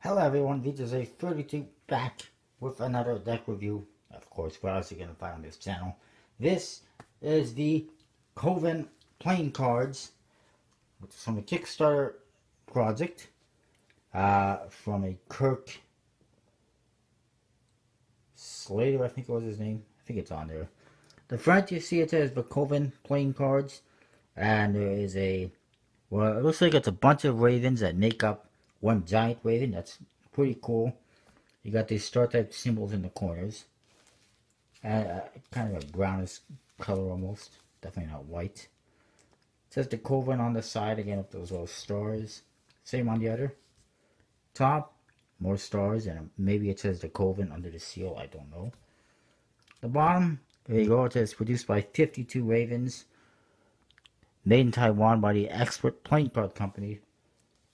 Hello everyone, this is a 32 back with another deck review. Of course, what else are you going to find on this channel? This is the Coven playing cards, which is from a Kickstarter project from a Kirk Slater, I think it was his name. I think it's on there. The front, you see it says the Coven playing cards, and there is well, it looks like it's a bunch of ravens that make up one giant raven. That's pretty cool. You got these star type symbols in the corners. Kind of a brownish color almost. Definitely not white. It says the Coven on the side again with those little stars. Same on the other. Top, more stars, and maybe it says the Coven under the seal. I don't know. The bottom, there you go. It says produced by 52 Ravens. Made in Taiwan by the Expert Playing Card Company.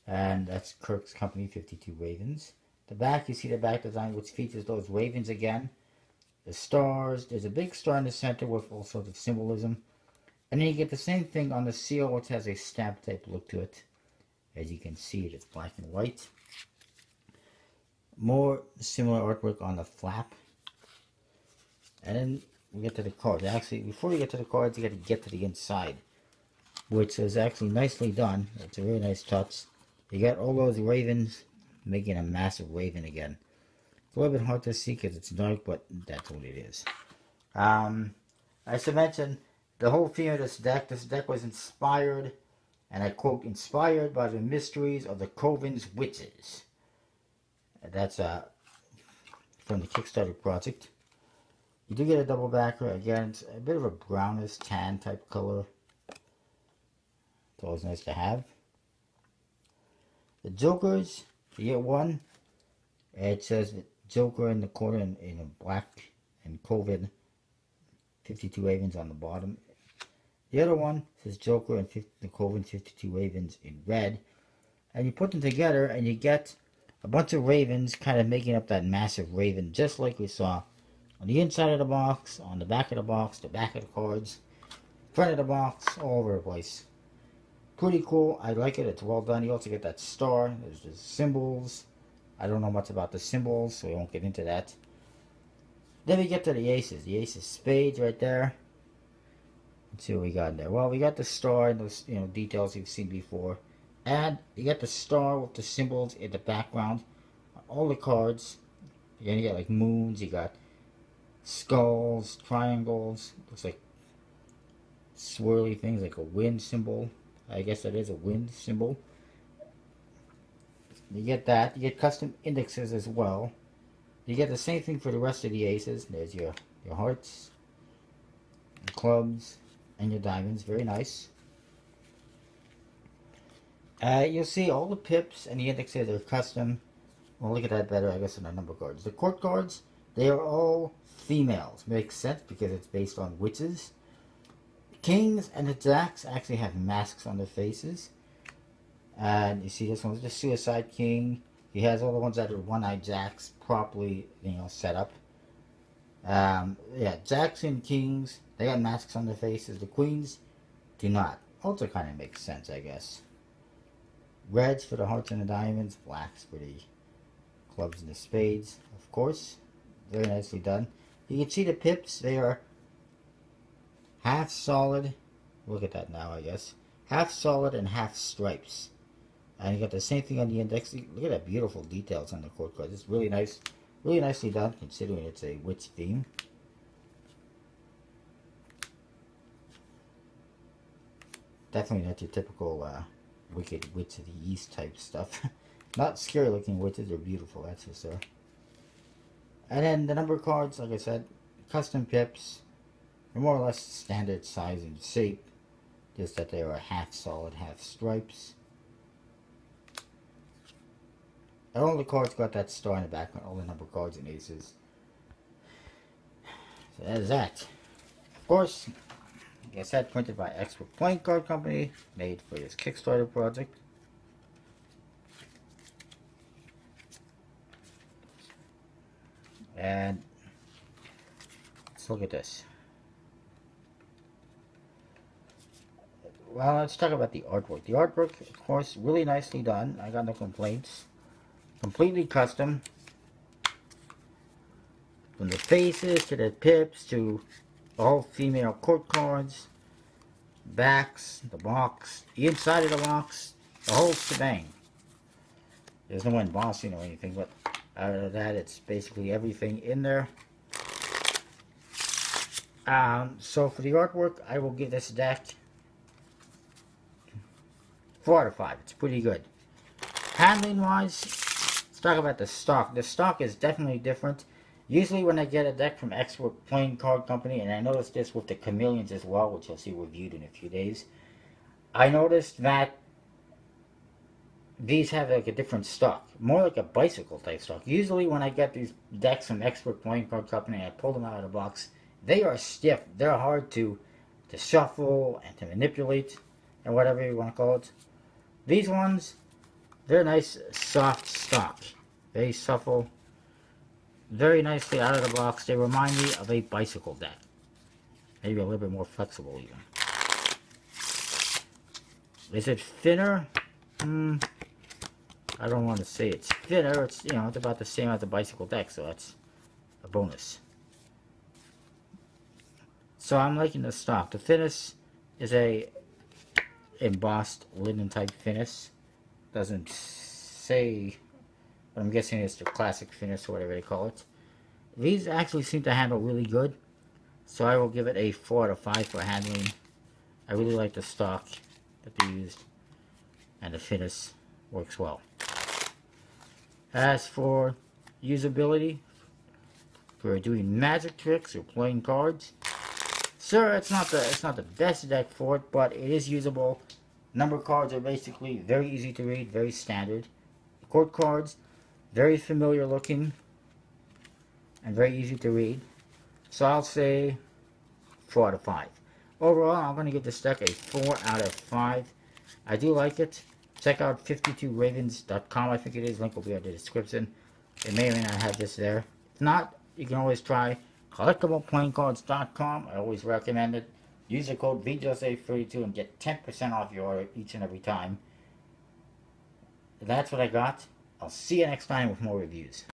And that's Kirk's company, 52 Ravens. The back, you see the back design, which features those ravens again. The stars, there's a big star in the center with all sorts of symbolism. And then you get the same thing on the seal, which has a stamp type look to it. As you can see, it's black and white. More similar artwork on the flap. And then we get to the cards. Actually, before we get to the cards, you got to get to the inside, which is actually nicely done. It's a really nice touch. You got all those ravens making a massive raven again. It's a little bit hard to see because it's dark, but that's what it is. I should mention, the whole theme of this deck was inspired, and I quote, inspired by the mysteries of the Coven's witches. That's from the Kickstarter project. You do get a double backer. Again, it's a bit of a brownish tan type color. It's always nice to have. The Jokers, you get one. It says Joker in the corner in a black and Coven. 52 Ravens on the bottom. The other one says Joker and the Coven 52 Ravens in red. And you put them together and you get a bunch of ravens kind of making up that massive raven, just like we saw on the inside of the box, on the back of the box, the back of the cards, front of the box, all over the place. Pretty cool. I like it. It's well done. You also get that star. There's the symbols. I don't know much about the symbols, so we won't get into that. Then we get to the aces. The ace of spades right there. Let's see what we got in there. Well, we got the star and those details you've seen before. And you got the star with the symbols in the background. All the cards. Again, you got like moons. You got skulls, triangles. Looks like swirly things like a wind symbol. I guess that is a wind symbol. You get that. You get custom indexes as well. You get the same thing for the rest of the aces. There's your hearts, your clubs, and your diamonds. Very nice. You'll see all the pips and the indexes are custom. We'll look at that better, I guess, in the number cards. The court cards, they are all females. Makes sense because it's based on witches. Kings and the jacks actually have masks on their faces. And you see this one's the Suicide King. He has all the ones that are one-eyed jacks properly, set up. Yeah, jacks and kings, they got masks on their faces. The queens do not. Also kind of makes sense, I guess. Reds for the hearts and the diamonds. Blacks for the clubs and the spades, of course. Very nicely done. You can see the pips. They are half solid. Look at that now, I guess. Half solid and half stripes. And you got the same thing on the index. Look at that beautiful details on the court cards. It's really nice. Really nicely done considering it's a witch theme. Definitely not your typical wicked witch of the east type stuff. Not scary looking witches. They're beautiful, that's for sure. And then the number cards, like I said, custom pips. They're more or less standard size and shape. Just that they are half solid, half stripes. And all the cards got that star in the background, all the number cards and aces. So that is that. Of course, like I said, printed by Expert Playing Card Company, made for this Kickstarter project. And let's look at this. Well, let's talk about the artwork. The artwork, of course, really nicely done. I got no complaints. Completely custom. From the faces to the pips to all female court cards, backs, the box, the inside of the box, the whole shebang. There's no embossing or anything, but out of that, it's basically everything in there. So for the artwork, I will give this deck 4 out of 5. It's pretty good. Handling wise, let's talk about the stock. The stock is definitely different. Usually when I get a deck from Expert Playing Card Company, and I noticed this with the Chameleons as well, which you'll see reviewed in a few days, I noticed that these have like a different stock, more like a bicycle type stock. Usually when I get these decks from Expert Playing Card Company and I pull them out of the box, they are stiff. They're hard to shuffle and to manipulate, and whatever you want to call it. These ones, they're nice soft stock. They shuffle very nicely out of the box. They remind me of a bicycle deck. Maybe a little bit more flexible even. Is it thinner? I don't want to say it's thinner. It's, you know, it's about the same as the bicycle deck, so that's a bonus. So I'm liking the stock. The finish is a embossed linen type finish. Doesn't say, but I'm guessing it's the classic finish or whatever they call it. These actually seem to handle really good, so I will give it a 4 out of 5 for handling. I really like the stock that they used, and the finish works well. As for usability, for doing magic tricks or playing cards, sure, it's not the best deck for it, but it is usable. Number cards are basically very easy to read, very standard. Court cards, very familiar looking and very easy to read. So I'll say 4 out of 5. Overall, I'm going to give this deck a 4 out of 5. I do like it. Check out 52ravens.com, I think it is. Link will be in the description. It may or may not have this there. If not, you can always try collectibleplayingcards.com. I always recommend it. Use the code VJSA32 and get 10% off your order each and every time. That's what I got. I'll see you next time with more reviews.